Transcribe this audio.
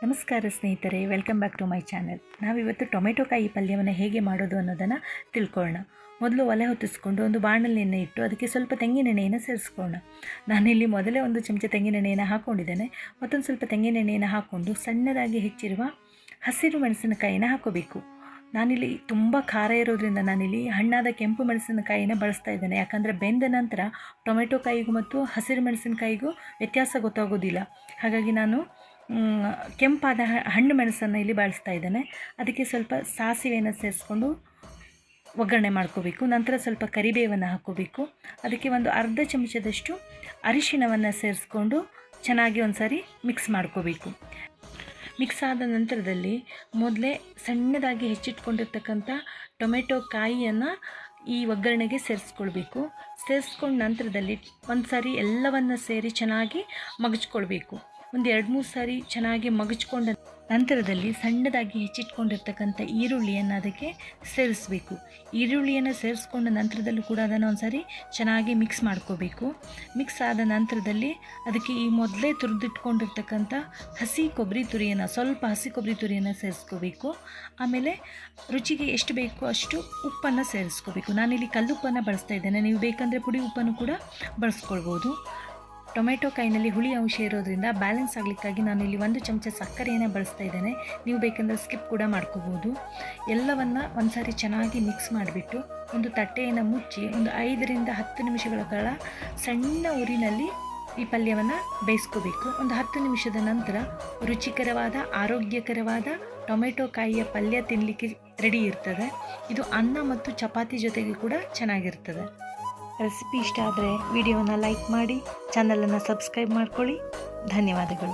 ನಮಸ್ಕಾರ ಸ್ನೇಹಿತರೆ, welcome back to my channel. ನಾವಿವತ್ತು ಟೊಮೆಟೊ ಕಾಯಿ ಪಲ್ಯವನ್ನು ಹೇಗೆ ಮಾಡೋದು ಅನ್ನೋದನ್ನು ತಿಳ್ಕೊಳ್ಳೋಣ. ಮೊದಲು ಒಲೆ ಹೊತ್ತಿಸ್ಕೊಂಡು ಒಂದು ಬಾಣಲೆಯನ್ನು ಇಟ್ಟು ಅದಕ್ಕೆ ಸ್ವಲ್ಪ ತೆಂಗಿನೆಣ್ಣೆಯನ್ನು ಸೇರಿಸ್ಕೊಳ್ಳೋಣ. ನಾನಿಲ್ಲಿ ಮೊದಲೇ ಒಂದು ಚಮಚ ತೆಂಗಿನೆಣ್ಣೆಯನ್ನು ಹಾಕ್ಕೊಂಡಿದ್ದೇನೆ. ಮತ್ತೊಂದು ಸ್ವಲ್ಪ ತೆಂಗಿನೆಣ್ಣೆಯನ್ನು ಹಾಕ್ಕೊಂಡು ಸಣ್ಣದಾಗಿ ಹೆಚ್ಚಿರುವ ಹಸಿರು ಮೆಣಸಿನಕಾಯಿನ ಹಾಕೋಬೇಕು. ನಾನಿಲ್ಲಿ ತುಂಬ ಖಾರ ಇರೋದ್ರಿಂದ ನಾನಿಲ್ಲಿ ಹಣ್ಣಾದ ಕೆಂಪು ಮೆಣಸಿನಕಾಯಿನ ಬಳಸ್ತಾ ಇದ್ದೇನೆ. ಯಾಕಂದರೆ ಬೆಂದ ನಂತರ ಟೊಮೆಟೊ ಕಾಯಿಗೂ ಮತ್ತು ಹಸಿರು ಮೆಣಸಿನಕಾಯಿಗೂ ವ್ಯತ್ಯಾಸ ಗೊತ್ತಾಗೋದಿಲ್ಲ. ಹಾಗಾಗಿ ನಾನು ಕೆಂಪಾದ ಹಣ್ಣು ಮೆಣಸನ್ನು ಇಲ್ಲಿ ಬಳಸ್ತಾ ಇದ್ದೇನೆ. ಅದಕ್ಕೆ ಸ್ವಲ್ಪ ಸಾಸಿವೆಯನ್ನು ಸೇರಿಸ್ಕೊಂಡು ಒಗ್ಗರಣೆ ಮಾಡ್ಕೋಬೇಕು. ನಂತರ ಸ್ವಲ್ಪ ಕರಿಬೇವನ್ನು ಹಾಕ್ಕೋಬೇಕು. ಅದಕ್ಕೆ ಒಂದು ಅರ್ಧ ಚಮಚದಷ್ಟು ಅರಿಶಿಣವನ್ನು ಸೇರಿಸ್ಕೊಂಡು ಚೆನ್ನಾಗಿ ಒಂದು ಸಾರಿ ಮಿಕ್ಸ್ ಮಾಡ್ಕೋಬೇಕು. ಮಿಕ್ಸ್ ಆದ ನಂತರದಲ್ಲಿ ಮೊದಲೇ ಸಣ್ಣದಾಗಿ ಹೆಚ್ಚಿಟ್ಕೊಂಡಿರ್ತಕ್ಕಂಥ ಟೊಮೆಟೊ ಕಾಯಿಯನ್ನು ಈ ಒಗ್ಗರಣೆಗೆ ಸೇರಿಸ್ಕೊಳ್ಬೇಕು. ಸೇರಿಸ್ಕೊಂಡ ನಂತರದಲ್ಲಿ ಒಂದು ಸಾರಿ ಎಲ್ಲವನ್ನು ಸೇರಿ ಚೆನ್ನಾಗಿ ಮಗಚ್ಕೊಳ್ಬೇಕು. ಒಂದು 2-3 ಸಾರಿ ಚೆನ್ನಾಗಿ ಮಗಚ್ಕೊಂಡ ನಂತರದಲ್ಲಿ ಸಣ್ಣದಾಗಿ ಹೆಚ್ಚಿಟ್ಕೊಂಡಿರ್ತಕ್ಕಂಥ ಈರುಳ್ಳಿಯನ್ನು ಅದಕ್ಕೆ ಸೇರಿಸಬೇಕು. ಈರುಳ್ಳಿಯನ್ನು ಸೇರಿಸ್ಕೊಂಡ ನಂತರದಲ್ಲೂ ಕೂಡ ಅದನ್ನು ಒಂದು ಸಾರಿ ಚೆನ್ನಾಗಿ ಮಿಕ್ಸ್ ಮಾಡ್ಕೋಬೇಕು. ಮಿಕ್ಸ್ ಆದ ನಂತರದಲ್ಲಿ ಅದಕ್ಕೆ ಈ ಮೊದಲೇ ತುರಿದಿಟ್ಕೊಂಡಿರ್ತಕ್ಕಂಥ ಹಸಿ ಕೊಬ್ಬರಿ ತುರಿಯನ್ನು ಸೇರಿಸ್ಕೋಬೇಕು. ಆಮೇಲೆ ರುಚಿಗೆ ಎಷ್ಟು ಬೇಕೋ ಅಷ್ಟು ಉಪ್ಪನ್ನು ಸೇರಿಸ್ಕೋಬೇಕು. ನಾನಿಲ್ಲಿ ಕಲ್ಲುಪ್ಪನ್ನು ಬಳಸ್ತಾ ಇದ್ದೇನೆ. ನೀವು ಬೇಕಂದರೆ ಪುಡಿ ಉಪ್ಪನ್ನು ಕೂಡ ಬಳಸ್ಕೊಳ್ಬೋದು. ಟೊಮೆಟೊ ಕಾಯಿನಲ್ಲಿ ಹುಳಿ ಅಂಶ ಇರೋದ್ರಿಂದ ಬ್ಯಾಲೆನ್ಸ್ ಆಗಲಿಕ್ಕಾಗಿ ನಾನಿಲ್ಲಿ 1 ಚಮಚ ಸಕ್ಕರೆಯನ್ನು ಬಳಸ್ತಾ ಇದ್ದೇನೆ. ನೀವು ಬೇಕಂದರೆ ಸ್ಕಿಪ್ ಕೂಡ ಮಾಡ್ಕೋಬೋದು. ಎಲ್ಲವನ್ನು ಒಂದು ಸಾರಿ ಚೆನ್ನಾಗಿ ಮಿಕ್ಸ್ ಮಾಡಿಬಿಟ್ಟು ಒಂದು ತಟ್ಟೆಯನ್ನು ಮುಚ್ಚಿ ಒಂದು 5ರಿಂದ 10 ನಿಮಿಷಗಳ ಕಾಲ ಸಣ್ಣ ಉರಿನಲ್ಲಿ ಈ ಪಲ್ಯವನ್ನು ಬೇಯಿಸ್ಕೋಬೇಕು. ಒಂದು 10 ನಿಮಿಷದ ನಂತರ ರುಚಿಕರವಾದ ಆರೋಗ್ಯಕರವಾದ ಟೊಮೆಟೊ ಕಾಯಿಯ ಪಲ್ಯ ತಿನ್ನಲಿಕ್ಕೆ ರೆಡಿ ಇರ್ತದೆ. ಇದು ಅನ್ನ ಮತ್ತು ಚಪಾತಿ ಜೊತೆಗೆ ಕೂಡ ಚೆನ್ನಾಗಿರ್ತದೆ. ರೆಸಿಪಿ ಇಷ್ಟ ಆದರೆ ವಿಡಿಯೋವನ್ನು ಲೈಕ್ ಮಾಡಿ, ಚಾನಲನ್ನು ಸಬ್ಸ್ಕ್ರೈಬ್ ಮಾಡ್ಕೊಳ್ಳಿ. ಧನ್ಯವಾದಗಳು.